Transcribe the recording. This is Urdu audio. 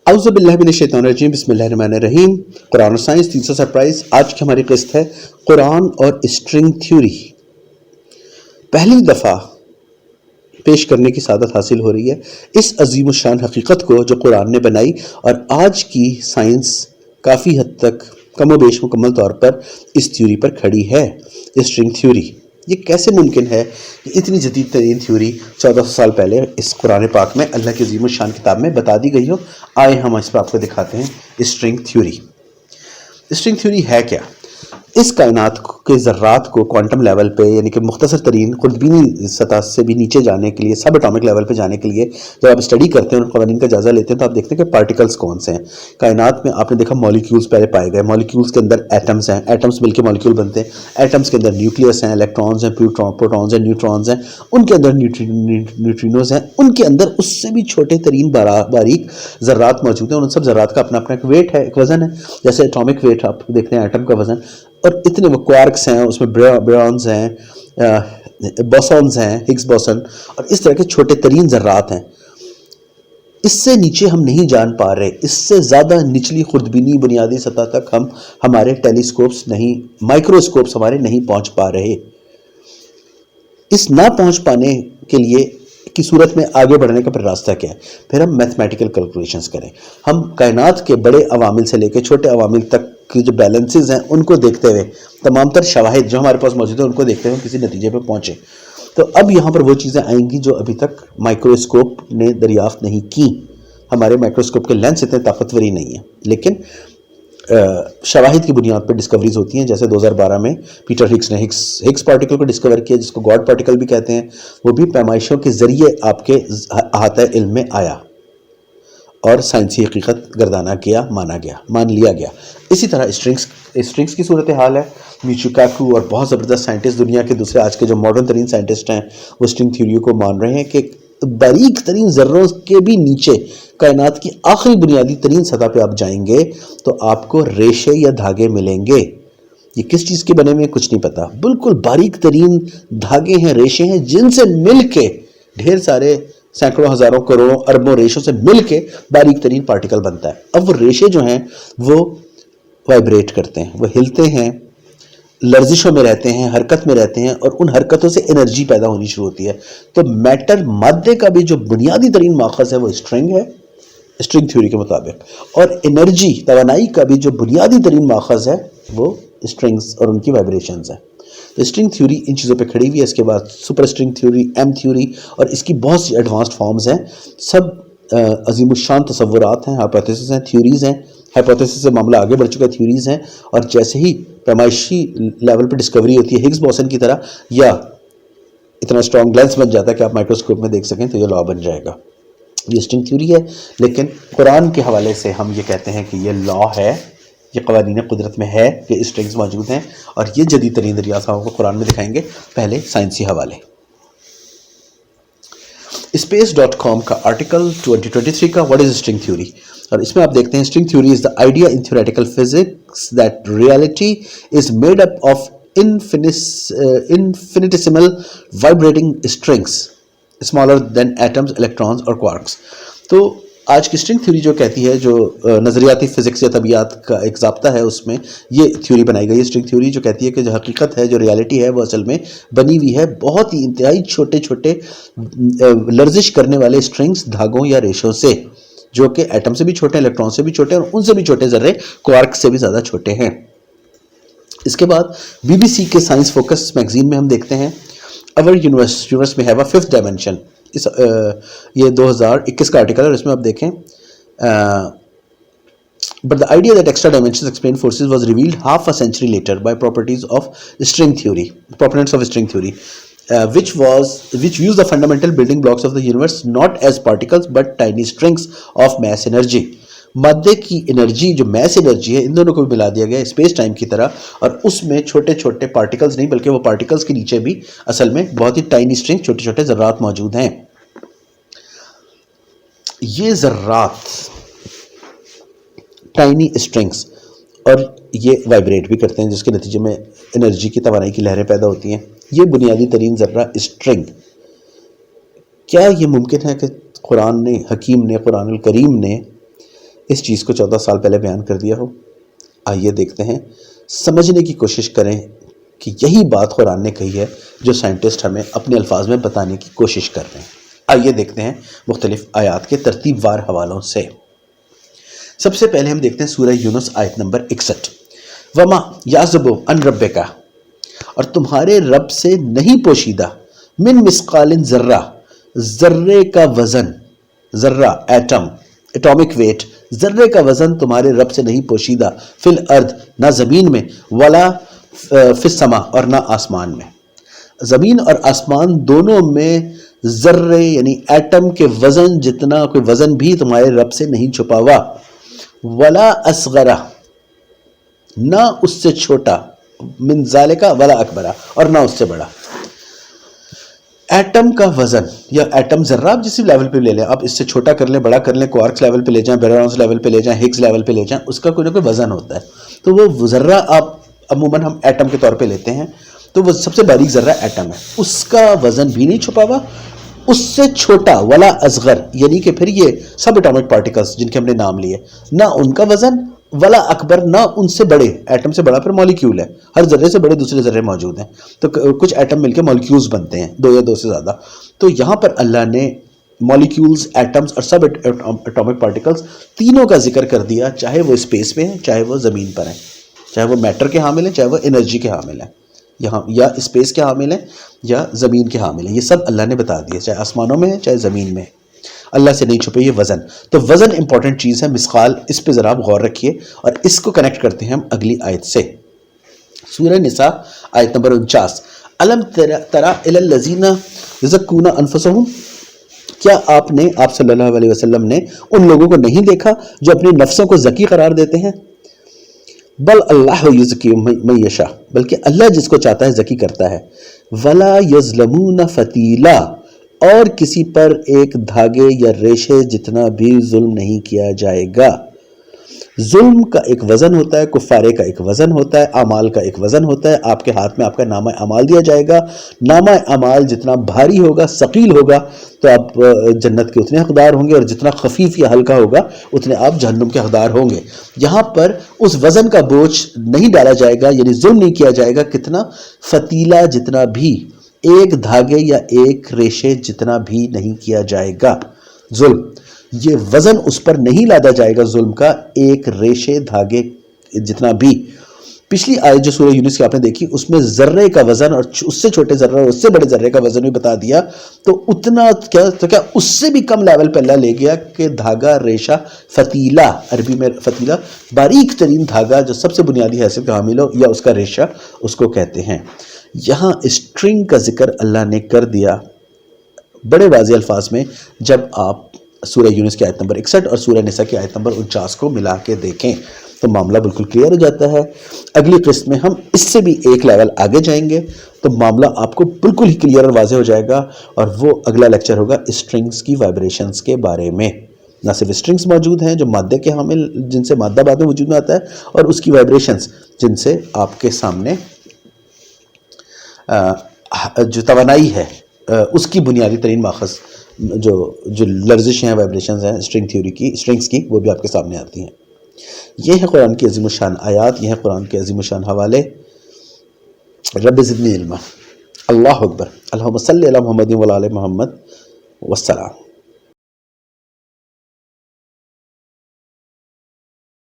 اعوذ باللہ من الشیطان الرجیم، بسم اللہ الرحمن الرحیم۔ قرآن اور سائنس 300 سرپرائز۔ آج کی ہماری قسط ہے قرآن اور اسٹرنگ تھیوری۔ پہلی دفعہ پیش کرنے کی سعادت حاصل ہو رہی ہے اس عظیم الشان حقیقت کو جو قرآن نے بنائی، اور آج کی سائنس کافی حد تک کم و بیش مکمل طور پر اس تھیوری پر کھڑی ہے، اسٹرنگ تھیوری۔ یہ کیسے ممکن ہے کہ اتنی جدید ترین تھیوری 1400 سال پہلے اس قرآن پاک میں اللہ کی عظیم الشان کتاب میں بتا دی گئی ہو؟ آئے ہم اس پر آپ کو دکھاتے ہیں اسٹرنگ تھیوری۔ اسٹرنگ تھیوری ہے کیا؟ اس کائنات کے ذرات کو کوانٹم لیول پہ، یعنی کہ مختصر ترین خردبینی سطح سے بھی نیچے جانے کے لیے، سب اٹامک لیول پہ جانے کے لیے جب آپ اسٹڈی کرتے ہیں اور قوانین کا جائزہ لیتے ہیں تو آپ دیکھتے ہیں کہ پارٹیکلز کون سے ہیں کائنات میں۔ آپ نے دیکھا مولیکیولز پہلے پائے گئے، مولیکیولز کے اندر ایٹمز ہیں، ایٹمز مل کے مولیکیول بنتے ہیں، ایٹمز کے اندر نیوکلیس ہیں، الیکٹرانز ہیں، پروٹونز ہیں، نیوٹرانز ہیں، ان کے اندر نیوٹرینوز ہیں، ان کے اندر اس سے بھی چھوٹے ترین باریک ذرات موجود ہیں، اور ان سب ذرات کا اپنا اپنا ایک ویٹ ہے، ایک وزن ہے، جیسے اٹامک ویٹ آپ دیکھتے ہیں ایٹم کا وزن، اور اتنے وہ کوارکس ہیں، اس میں برونز ہیں، بوسونز ہیں، ہگس بوسن، اور اس طرح کے چھوٹے ترین ذرات ہیں۔ اس سے نیچے ہم نہیں جان پا رہے، اس سے زیادہ نچلی خردبینی بنیادی سطح تک ہمارے ٹیلیسکوپس نہیں، مائکروسکوپس ہمارے نہیں پہنچ پا رہے۔ اس نہ پہنچ پانے کے لیے کی صورت میں آگے بڑھنے کا پھر راستہ کیا ہے؟ پھر ہم میتھمیٹیکل کیلکولیشنز کریں، ہم کائنات کے بڑے عوامل سے لے کے چھوٹے عوامل تک کی جو بیلنسز ہیں ان کو دیکھتے ہوئے، تمام تر شواہد جو ہمارے پاس موجود ہیں ان کو دیکھتے ہوئے کسی نتیجے پہ پہنچے۔ تو اب یہاں پر وہ چیزیں آئیں گی جو ابھی تک مائکروسکوپ نے دریافت نہیں کی۔ ہمارے مائکروسکوپ کے لینس اتنے طاقتور ہی نہیں ہیں، لیکن شواہد کی بنیاد پہ ڈسکوریز ہوتی ہیں، جیسے 2012 میں پیٹر ہگس نے ہگس پارٹیکل کو ڈسکور کیا، جس کو گاڈ پارٹیکل بھی کہتے ہیں، وہ بھی پیمائشوں کے ذریعے آپ کے احاطہ علم میں آیا اور سائنسی حقیقت گردانہ کیا، مان لیا گیا۔ اسی طرح اسٹرنگس کی صورتحال ہے۔ میچیو کاکو اور بہت زبردست سائنٹسٹ، دنیا کے دوسرے آج کے جو ماڈرن ترین سائنٹسٹ ہیں، وہ اسٹرنگ تھیوری کو مان رہے ہیں کہ باریک ترین ذروں کے بھی نیچے کائنات کی آخری بنیادی ترین سطح پہ آپ جائیں گے تو آپ کو ریشے یا دھاگے ملیں گے۔ یہ کس چیز کے بنے میں کچھ نہیں پتا، بالکل باریک ترین دھاگے ہیں، ریشے ہیں، جن سے مل کے ڈھیر سارے سینکڑوں ہزاروں کروڑوں اربوں ریشوں سے مل کے باریک ترین پارٹیکل بنتا ہے۔ اب وہ ریشے جو ہیں وہ وائبریٹ کرتے ہیں، وہ ہلتے ہیں، لرزشوں میں رہتے ہیں، حرکت میں رہتے ہیں، اور ان حرکتوں سے انرجی پیدا ہونی شروع ہوتی ہے۔ تو میٹر، مادے کا بھی جو بنیادی ترین ماخذ ہے وہ اسٹرنگ ہے، اسٹرنگ تھیوری کے مطابق، اور انرجی، توانائی کا بھی جو بنیادی ترین ماخذ ہے وہ اسٹرنگز اور ان کی وائبریشنز ہیں۔ تو اسٹرنگ تھیوری ان چیزوں پہ کھڑی ہوئی ہے۔ اس کے بعد super string theory, M theory, اور اس کی بہت سی ایڈوانسڈ فارمز ہیں، سب عظیم الشان تصورات ہیں، ہائپوتھیسس ہیں، تھیوریز ہیں۔ ہائپوتھیسس سے معاملہ آگے بڑھ چکا ہے، تھیوریز ہیں، اور جیسے ہی پیمائشی لیول پہ ڈسکوری ہوتی ہے ہگس بوسن کی طرح، یا اتنا اسٹرانگ لینس بن جاتا ہے کہ آپ مائکروسکوپ میں دیکھ سکیں، تو یہ لا بن جائے گا۔ یہ اسٹرنگ تھیوری ہے، لیکن قرآن کے حوالے سے ہم یہ کہتے ہیں کہ یہ لا ہے، یہ قوانین قدرت میں ہے کہ اسٹرنگز موجود ہیں، اور یہ جدید ترین دریافت کو قرآن میں دکھائیں گے۔ پہلے سائنسی حوالے، space.com کا آرٹیکل 2023 کا واٹ از اسٹرنگ تھیوری، اور اس میں آپ دیکھتے ہیں string theory is the idea in theoretical physics that reality is made up of infinitesimal vibrating strings smaller than atoms, electrons اور quarks۔ تو آج کی اسٹرنگ تھیوری جو کہتی ہے، جو نظریاتی فزکس یا طبیعت کا ایک ضابطہ ہے، اس میں یہ تھیوری بنائی گئی ہے، اسٹرنگ تھیوری جو کہتی ہے کہ جو حقیقت ہے، جو ریالٹی ہے، وہ اصل میں بنی ہوئی ہے بہت ہی انتہائی چھوٹے چھوٹے لرزش کرنے والے اسٹرنگس، دھاگوں یا ریشوں سے، جو کہ ایٹم سے بھی چھوٹے ہیں، الیکٹران سے بھی چھوٹے ہیں، اور ان سے بھی چھوٹے ذرے کوارک سے بھی زیادہ چھوٹے ہیں۔ اس کے بعد بی بی سی کے سائنس فوکس میگزین میں ہم دیکھتے ہیں اور یونیورس میں ہیو اے ففتھ ڈائمینشن، یہ 2021 کا آرٹیکل ہے، اور اس میں آپ دیکھیں but the idea that extra dimensions explain forces was revealed half a century later by proponents of string theory, which use the fundamental building blocks of the universe not as particles but tiny strings of mass energy۔ مادے کی انرجی جو میس انرجی ہے، ان دونوں کو بھی ملا دیا گیا اسپیس ٹائم کی طرح، اور اس میں چھوٹے چھوٹے پارٹیکلز نہیں بلکہ وہ پارٹیکلز کے نیچے بھی اصل میں بہت ہی ٹائنی اسٹرنگ، چھوٹے چھوٹے ذرات موجود ہیں۔ یہ ذرات ٹائنی اسٹرنگز، اور یہ وائبریٹ بھی کرتے ہیں، جس کے نتیجے میں انرجی کی، توانائی کی لہریں پیدا ہوتی ہیں۔ یہ بنیادی ترین ذرہ اسٹرنگ، کیا یہ ممکن ہے کہ قرآن الکریم نے اس چیز کو 14 سال پہلے بیان کر دیا ہو؟ آئیے دیکھتے ہیں، سمجھنے کی کوشش کریں کہ یہی بات قرآن نے کہی ہے جو سائنٹسٹ ہمیں اپنے الفاظ میں بتانے کی کوشش کر رہے ہیں۔ آئیے دیکھتے ہیں مختلف آیات کے ترتیب وار حوالوں سے۔ سب سے پہلے ہم دیکھتے ہیں سورہ یونس آیت نمبر 61۔ وما یعزب عن ربک، اور تمہارے رب سے نہیں پوشیدہ، من مثقال ذرہ، ذرے کا وزن، ذرہ ایٹم، ایٹامک ویٹ، ذرے کا وزن تمہارے رب سے نہیں پوشیدہ، فی الارض، نہ زمین میں، ولا فی السماء، اور نہ آسمان میں۔ زمین اور آسمان دونوں میں ذرے یعنی ایٹم کے وزن جتنا کوئی وزن بھی تمہارے رب سے نہیں چھپا ہوا، ولا اصغر، نہ اس سے چھوٹا، من ذالک ولا اکبر، اور نہ اس سے بڑا۔ ایٹم کا وزن یا ایٹم ذرہ آپ جس لیول پہ لے لیں، آپ اس سے چھوٹا کر لیں، بڑا کر لیں، کوارکس لیول پہ لے جائیں، بیرونز لیول پہ لے جائیں، ہگز لیول پہ لے جائیں، اس کا کوئی نہ کوئی وزن ہوتا ہے۔ تو وہ ذرہ آپ عموماً ہم ایٹم کے طور پہ لیتے ہیں، تو وہ سب سے باریک ذرہ ایٹم ہے، اس کا وزن بھی نہیں چھپا ہوا، اس سے چھوٹا، ولا اصغر، یعنی کہ پھر یہ سب اٹامک پارٹیکلز جن کے ہم نے نام لیے، نہ ان کا وزن، ولا اکبر، نہ ان سے بڑے، ایٹم سے بڑا پھر مولیکیول ہے، ہر ذرے سے بڑے دوسرے ذرے موجود ہیں، تو کچھ ایٹم مل کے مولیکیولز بنتے ہیں، 2 یا 2 سے زیادہ۔ تو یہاں پر اللہ نے مولیکیولز، ایٹمز اور سب اٹامک پارٹیکلز تینوں کا ذکر کر دیا، چاہے وہ اسپیس میں ہیں، چاہے وہ زمین پر ہیں، چاہے وہ میٹر کے حامل ہیں، چاہے وہ انرجی کے حامل ہیں، یہاں یا اسپیس کے حامل ہیں یا زمین کے حامل ہیں، یہ سب اللہ نے بتا دیا، چاہے آسمانوں میں ہے چاہے زمین میں ہے، اللہ سے نہیں چھپے یہ وزن۔ تو وزن امپورٹنٹ چیز ہے، مثقال، اس پہ ذرا آپ غور رکھیے، اور اس کو کنیکٹ کرتے ہیں ہم اگلی آیت سے، سورہ نساء آیت نمبر 49۔ الم تری الی الذین یزکون انفسہم، کیا آپ صلی اللہ علیہ وسلم نے ان لوگوں کو نہیں دیکھا جو اپنی نفسوں کو زکی قرار دیتے ہیں؟ بل اللہ یزکی من یشاء، بلکہ اللہ جس کو چاہتا ہے زکی کرتا ہے، ولا یظلمون فتیلا، اور کسی پر ایک دھاگے یا ریشے جتنا بھی ظلم نہیں کیا جائے گا۔ ظلم کا ایک وزن ہوتا ہے، کفارے کا ایک وزن ہوتا ہے، اعمال کا ایک وزن ہوتا ہے، آپ کے ہاتھ میں آپ کا نامہ اعمال دیا جائے گا، نامہ اعمال جتنا بھاری ہوگا، ثقیل ہوگا، تو آپ جنت کے اتنے حقدار ہوں گے، اور جتنا خفیف یا ہلکا ہوگا اتنے آپ جہنم کے حقدار ہوں گے۔ یہاں پر اس وزن کا بوجھ نہیں ڈالا جائے گا، یعنی ظلم نہیں کیا جائے گا، کتنا؟ فتیلہ، جتنا بھی، ایک دھاگے یا ایک ریشے جتنا بھی نہیں کیا جائے گا ظلم، یہ وزن اس پر نہیں لادا جائے گا ظلم کا، ایک ریشے دھاگے جتنا بھی۔ پچھلی آیت جو سورہ یونس کی آپ نے دیکھی، اس میں ذرے کا وزن اور اس سے چھوٹے ذرے اور اس سے بڑے ذرے کا وزن بھی بتا دیا، تو اتنا کیا اس سے بھی کم لیول پہ اللہ لے گیا کہ دھاگا، ریشہ، فتیلہ، عربی میں فتیلہ باریک ترین دھاگا جو سب سے بنیادی حیثیت کا حامل ہو، یا اس کا ریشہ اس کو کہتے ہیں۔ یہاں اسٹرنگ کا ذکر اللہ نے کر دیا بڑے واضح الفاظ میں، جب آپ سورہ یونس کی آیت نمبر 61 اور سورہ نساء کی آیت نمبر 49 کو ملا کے دیکھیں تو معاملہ بالکل کلیئر ہو جاتا ہے۔ اگلی قسط میں ہم اس سے بھی ایک لیول آگے جائیں گے تو معاملہ آپ کو بالکل ہی کلیئر اور واضح ہو جائے گا، اور وہ اگلا لیکچر ہوگا اسٹرنگز کی وائبریشنز کے بارے میں۔ نہ صرف اسٹرنگز موجود ہیں جو مادے کے حامل، جن سے مادہ بعد میں وجود میں آتا ہے، اور اس کی وائبریشنز جن سے آپ کے سامنے جو توانائی ہے اس کی بنیادی ترین ماخذ جو لرزش ہیں، وائبریشنز ہیں اسٹرنگ تھیوری کی، اسٹرنگز کی، وہ بھی آپ کے سامنے آتی ہیں۔ یہ ہے قرآن کی عظیم الشان آیات، یہ ہے قرآن کے عظیم الشان حوالے۔ رب زدنی علما۔ اللہ اکبر۔ اللہم صلی علی محمد و علی محمد، والسلام۔